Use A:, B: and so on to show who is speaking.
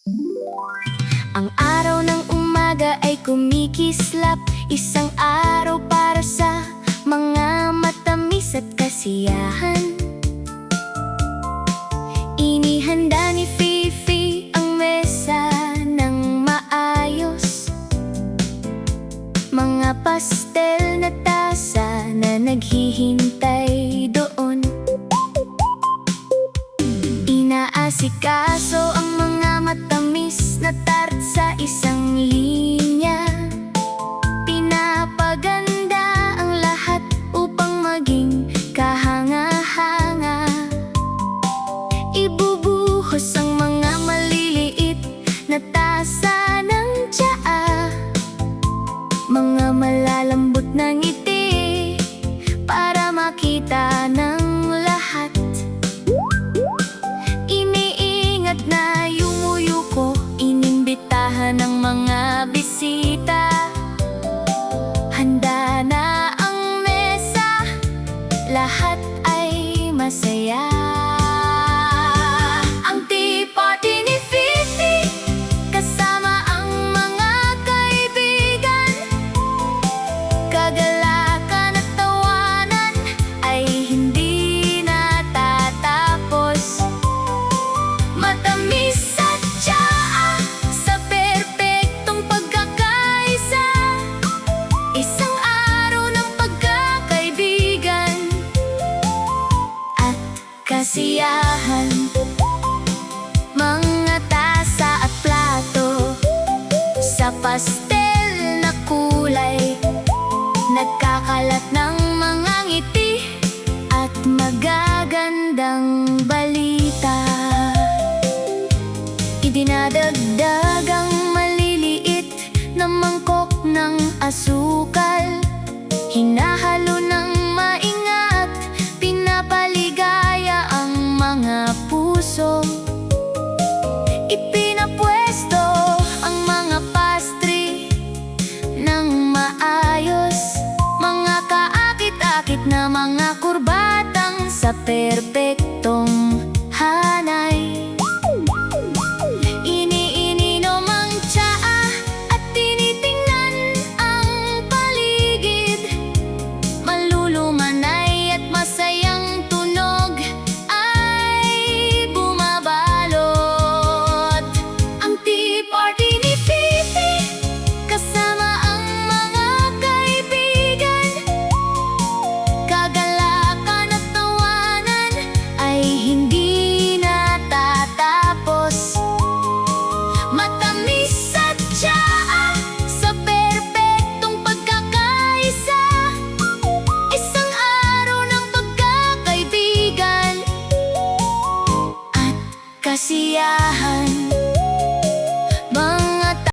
A: Ang araw ng umaga ay kumikislap, isang araw para sa mga matamis at kasiyahan. Inihanda ni Fifi ang mesa ng maayos, mga pastel na tasa na naghihintay doon. Inaasikaso ang mga matamis na tart sa isang linya. Pinapaganda ang lahat upang maging kahanga-hanga. Ibubuhos ang mga maliliit na tasa ng tsaa, mga malalambot na ngiti para makita ng lahat. Iniingat na yumuyuko, inimbitahan ng mga bisita. Handa na ang mesa, lahat ay masaya. Ang tea party ni Fifi, kasama ang mga kaibigan. Kagalakan at tawanan ay hindi natatapos. Matamis at tsaa sa perpektong pagkakaisa, isang araw ng pagkakaibigan at kasiyahan. Mga tasa at plato sa pastel na kulay, nagkakalat ng mga ngiti at magagandang balita. Idinadagdag ang maliliit na mangkok ng asukal, hinahalo ng maingat, pinapaligaya ang mga puso. Ipinapwesto ang mga pastry ng maayos, mga kaakit-akit na mga kurbatang sa perpektong hanay. Iniinom ang tsaa at tinitingnan ang paligid, malulumanay at masayang tunog ay bumabalot. Ang tea party ni Fifi, kasama ang mga kaibigan. Kagalakan at tawanan ay hindi natatapos. Matamis at tsaa sa perpektong pagkakaisa, isang araw ng pagkakaibigan at kasiyahan.